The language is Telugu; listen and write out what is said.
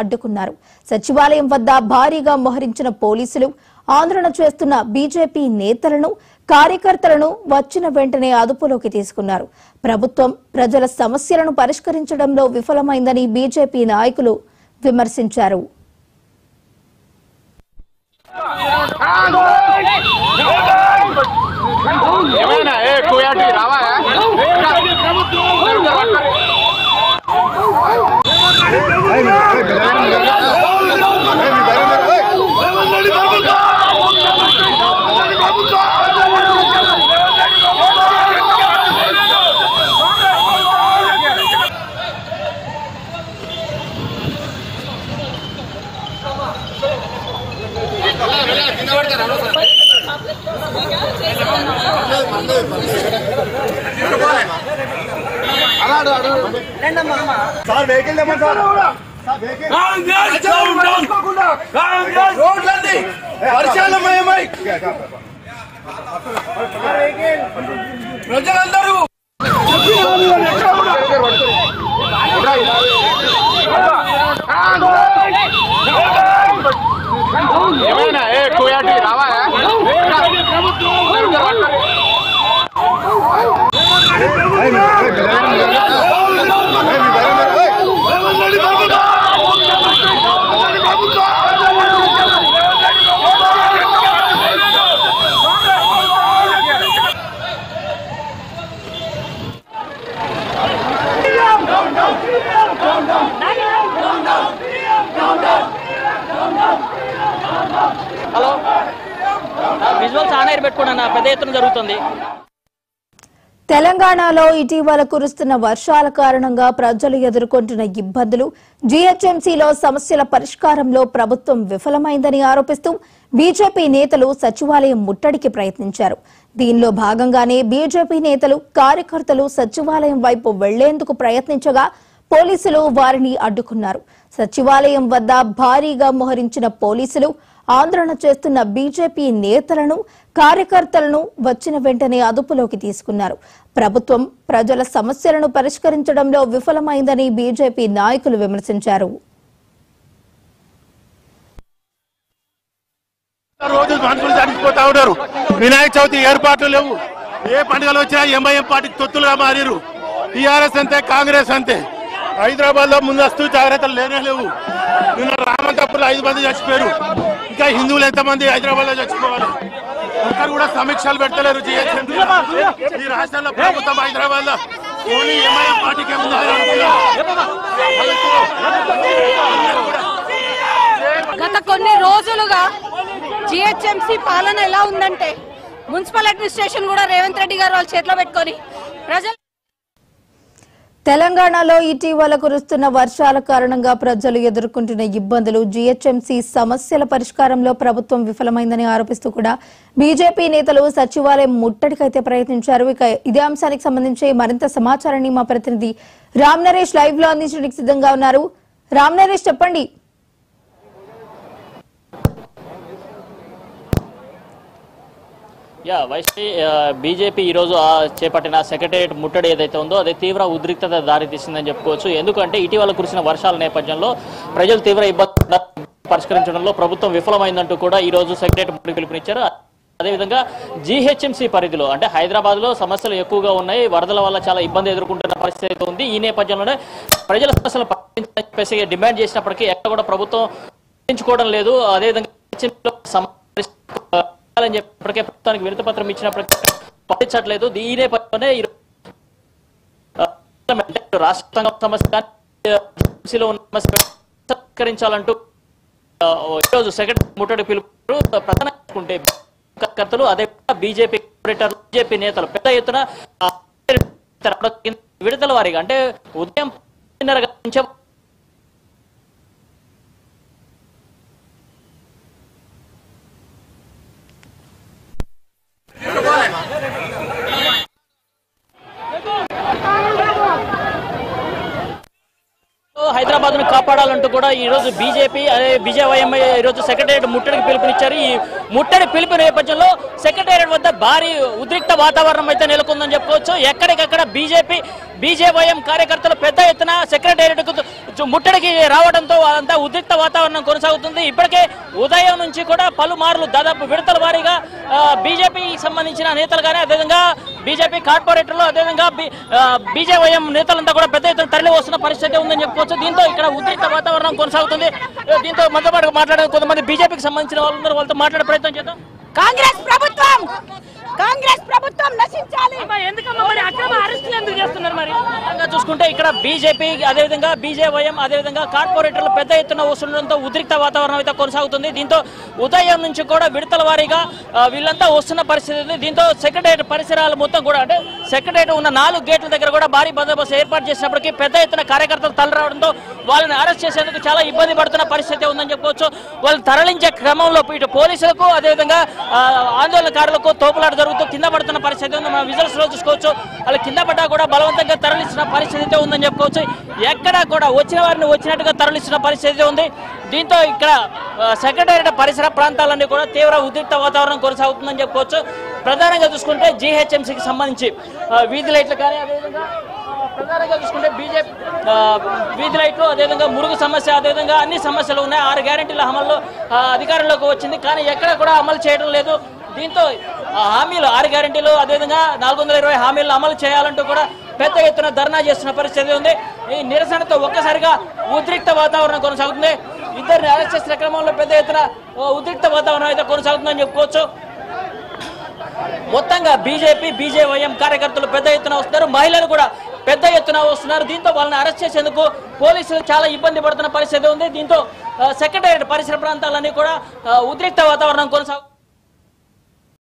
అడ్డుకున్నారు. సచివాలయం వద్ద భారీగా మోహరించిన పోలీసులు ఆందోళన చేస్తున్న బీజేపీ నేతలను, కార్యకర్తలను వచ్చిన వెంటనే అదుపులోకి తీసుకున్నారు. ప్రభుత్వం ప్రజల సమస్యలను పరిష్కరించడంలో విఫలమైందని బీజేపీ నాయకులు విమర్శించారు. ప్రజలందరూ ఏమైనా రావా హలో విజువల్స్ ఆన్ ఎయిర్ పెట్టుకున్నా పెద్ద ఎత్తున జరుగుతుంది. తెలంగాణలో ఇటీవల కురుస్తున్న వర్షాల కారణంగా ప్రజలు ఎదుర్కొంటున్న ఇబ్బందులు, జీహెచ్ఎంసీలో సమస్యల పరిష్కారంలో ప్రభుత్వం విఫలమైందని ఆరోపిస్తూ బీజేపీ నేతలు సచివాలయం ముట్టడికి ప్రయత్నించారు. దీనిలో భాగంగానే బీజేపీ నేతలు, కార్యకర్తలు సచివాలయం వైపు వెళ్లేందుకు ప్రయత్నించగా పోలీసులు వారిని అడ్డుకున్నారు. సచివాలయం వద్ద భారీగా మోహరించిన పోలీసులు ఆందోళన చేస్తున్న బీజేపీ నేతలను, కార్యకర్తలను వచ్చిన వెంటనే అదుపులోకి తీసుకున్నారు. ప్రభుత్వం ప్రజల సమస్యలను పరిష్కరించడంలో విఫలమైందని బీజేపీ నాయకులు విమర్శించారు. రోజు మనుషులు చనిపోతా ఉన్నారు. వినాయక చవితి ఏర్పాట్లు లేవు. ఏ పండుగలు వచ్చినా ఎంఐఎం పార్టీకి తొత్తులుగా మారారు. టీఆర్ఎస్ అంతే, కాంగ్రెస్ అంతే. హైదరాబాద్ లో ముందస్తు జాగ్రత్తలు లేనే లేవు. నిన్న రామంతపూర్లో 5 మంది చచ్చిపోయారు. ఇంకా హిందువులు ఎంతమంది హైదరాబాద్ లో చచ్చిపోవాలి? ఒక్కరు కూడా సమీక్షలు పెట్టలేరు. ఈ రాష్ట్రంలో ప్రభుత్వం హైదరాబాద్ లో ఓన్లీ ఎంఐఎం పార్టీకి గత కొన్ని రోజులుగా జిహెచ్ఎంసీ పాలన ఎలా ఉందంటే మున్సిపల్ అడ్మినిస్ట్రేషన్ కూడా రేవంత్ రెడ్డి గారు వాళ్ళ చేతిలో పెట్టుకొని ప్రజలు. తెలంగాణలో ఇటీవల కురుస్తున్న వర్షాల కారణంగా ప్రజలు ఎదుర్కొంటున్న ఇబ్బందులు, జీహెచ్ఎంసీ సమస్యల పరిష్కారంలో ప్రభుత్వం విఫలమైందని ఆరోపిస్తూ కూడా బీజేపీ నేతలు సచివాలయం ముట్టడికైతే ప్రయత్నించారు. ఇక ఇదే అంశానికి సంబంధించి మరింత సమాచారాన్ని మా ప్రతినిధి రామ్ నరేష్ లైవ్ లో అందించడానికి సిద్ధంగా ఉన్నారు. రామ్ నరేష్, చెప్పండి. బీజేపీ ఈరోజు చేపట్టిన సెక్రటేరియట్ ముట్టడి ఏదైతే ఉందో అది తీవ్ర ఉద్రిక్తత దారితీసిందని చెప్పుకోవచ్చు. ఎందుకంటే ఇటీవల కురిసిన వర్షాల నేపథ్యంలో ప్రజలు తీవ్ర ఇబ్బంది పరిష్కరించడంలో ప్రభుత్వం విఫలమైందంటూ కూడా ఈ రోజు సెక్రటేరియట్ ముట్టడి పిలుపునిచ్చారు. అదేవిధంగా జీహెచ్ఎంసీ పరిధిలో అంటే హైదరాబాద్ లో సమస్యలు ఎక్కువగా ఉన్నాయి. వరదల వల్ల చాలా ఇబ్బంది ఎదుర్కొంటున్న పరిస్థితి అయితే ఉంది. ఈ నేపథ్యంలోనే ప్రజల సమస్యలు పరిష్కరించాలని చెప్పేసి డిమాండ్ చేసినప్పటికీ ఎక్కడ కూడా ప్రభుత్వం పట్టించుకోవడం లేదు. అదేవిధంగా చెప్పినప్పటికే ప్రభుత్వానికి వినతి పత్రం ఇచ్చినప్పటికీ పాటించట్లేదు. ఈ నేపథ్యంలోనే రాష్ట్ర సమస్యలో ఉన్న సమస్య పరిష్కరించాలంటూ ఈరోజు సెక్రటరీ ముట్టడి పిలుపు ప్రధానకుంటే కార్యకర్తలు, అదే బీజేపీ కార్పొరేటర్లు, బీజేపీ నేతలు పెద్ద ఎత్తున విడతల వారీగా అంటే ఉదయం 10:30 హైదరాబాద్ ను కాపాడాలంటూ అంటూ కూడా ఈ రోజు బీజేపీ బీజేవైఎం ఈ రోజు సెక్రటేరియట్ ముట్టడికి పిలుపునిచ్చారు. ఈ ముట్టడి పిలుపు నేపథ్యంలో సెక్రటేరియట్ వద్ద భారీ ఉద్రిక్త వాతావరణం అయితే నెలకొందని చెప్పుకోవచ్చు. ఎక్కడికక్కడ బీజేవైఎం కార్యకర్తలు పెద్ద ఎత్తున సెక్రటేరియట్ ముట్టడికి రావడంతో అంతా ఉద్రిక్త వాతావరణం కొనసాగుతుంది. ఇప్పటికే ఉదయం నుంచి కూడా పలుమార్లు దాదాపు విడతల వారీగా బీజేపీకి సంబంధించిన నేతలు కానీ అదేవిధంగా బీజేపీ కార్పొరేటర్లు అదేవిధంగా బీజేవైఎం నేతలంతా కూడా పెద్ద ఎత్తున తరలి వస్తున్న పరిస్థితి ఉందని చెప్పుకోవచ్చు. దీంతో ఇక్కడ ఉద్రిక్త వాతావరణం కొనసాగుతుంది. దీంతో మధ్యపాటు మాట్లాడే కొంతమంది బీజేపీకి సంబంధించిన వాళ్ళందరూ వాళ్ళతో మాట్లాడే ప్రయత్నం చేద్దాం. కాంగ్రెస్ ప్రభుత్వం నశించాలి. ఎందుకమ్మా మరి అక్రమ అరెస్టులు ఎందుకు చేస్తున్నారు? మరి చూసుకుంటే ఇక్కడ బీజేపీ అదేవిధంగా బీజేవైఎం అదేవిధంగా కార్పొరేటర్లు పెద్ద ఎత్తున వస్తుండడంతో ఉద్రిక్త వాతావరణం అయితే కొనసాగుతుంది. దీంతో ఉదయం నుంచి కూడా విడతల వారీగా వీళ్ళంతా వస్తున్న పరిస్థితి ఉంది. దీంతో సెక్రటేరియట్ పరిసరాలు మొత్తం కూడా అంటే సెక్రటేరియట్ ఉన్న 4 గేట్ల దగ్గర కూడా భారీ బందోబస్తు ఏర్పాటు చేసినప్పటికీ పెద్ద ఎత్తున కార్యకర్తలు తరలి రావడంతో వాళ్ళని అరెస్ట్ చేసేందుకు చాలా ఇబ్బంది పడుతున్న పరిస్థితి ఉందని చెప్పుకోవచ్చు. వాళ్ళు తరలించే క్రమంలో ఇటు పోలీసులకు అదేవిధంగా ఆందోళనకారులకు తోపులాట జరుగుతూ కింద పడుతున్న పరిస్థితి ఉంది. మనం విజువల్స్ లో చూసుకోవచ్చు. వాళ్ళు కింద పడ్డా కూడా బలవంతంగా తరలిస్తున్న పరిస్థితి ఉందని చెప్పుకోవచ్చు. ఎక్కడా కూడా వచ్చిన వారిని వచ్చినట్టుగా తరలిస్తున్న పరిస్థితి ఉంది. దీంతో ఇక్కడ సెక్రటేరియట్ పరిసర ప్రాంతాలన్నీ కూడా తీవ్ర ఉద్రిక్త వాతావరణం కొనసాగుతుందని చెప్పుకోవచ్చు. ప్రధానంగా చూసుకుంటే జీహెచ్ఎంసీకి సంబంధించి వీధి లైట్లు కానీ అదేవిధంగా ప్రధానంగా చూసుకుంటే బీజేపీ వీధి లైట్లు అదేవిధంగా మురుగు సమస్య అదేవిధంగా అన్ని సమస్యలు ఉన్నాయి. 6 గ్యారెంటీల అమల్లో అధికారంలోకి వచ్చింది కానీ ఎక్కడ కూడా అమలు చేయడం లేదు. దీంతో హామీలు 6 గ్యారెంటీలు అదేవిధంగా 420 హామీలు అమలు చేయాలంటూ కూడా పెద్ద ఎత్తున ధర్నా చేస్తున్న పరిస్థితి ఉంది. ఈ నిరసనతో ఒక్కసారిగా ఉద్రిక్త వాతావరణం కొనసాగుతుంది. ఇద్దరిని అరెస్ట్ చేసిన క్రమంలో పెద్ద ఎత్తున ఉద్రిక్త వాతావరణం అయితే కొనసాగుతుందని చెప్పుకోవచ్చు. మొత్తంగా బీజేపీ బీజేవైఎం కార్యకర్తలు పెద్ద ఎత్తున వస్తున్నారు. మహిళలు కూడా పెద్ద ఎత్తున వస్తున్నారు. దీంతో వాళ్ళని అరెస్ట్ చేసేందుకు పోలీసులు చాలా ఇబ్బంది పడుతున్న పరిస్థితి ఉంది. దీంతో సెక్రటేరియట్ పరిసర ప్రాంతాలన్నీ కూడా ఉద్రిక్త వాతావరణం కొనసాగుతుంది.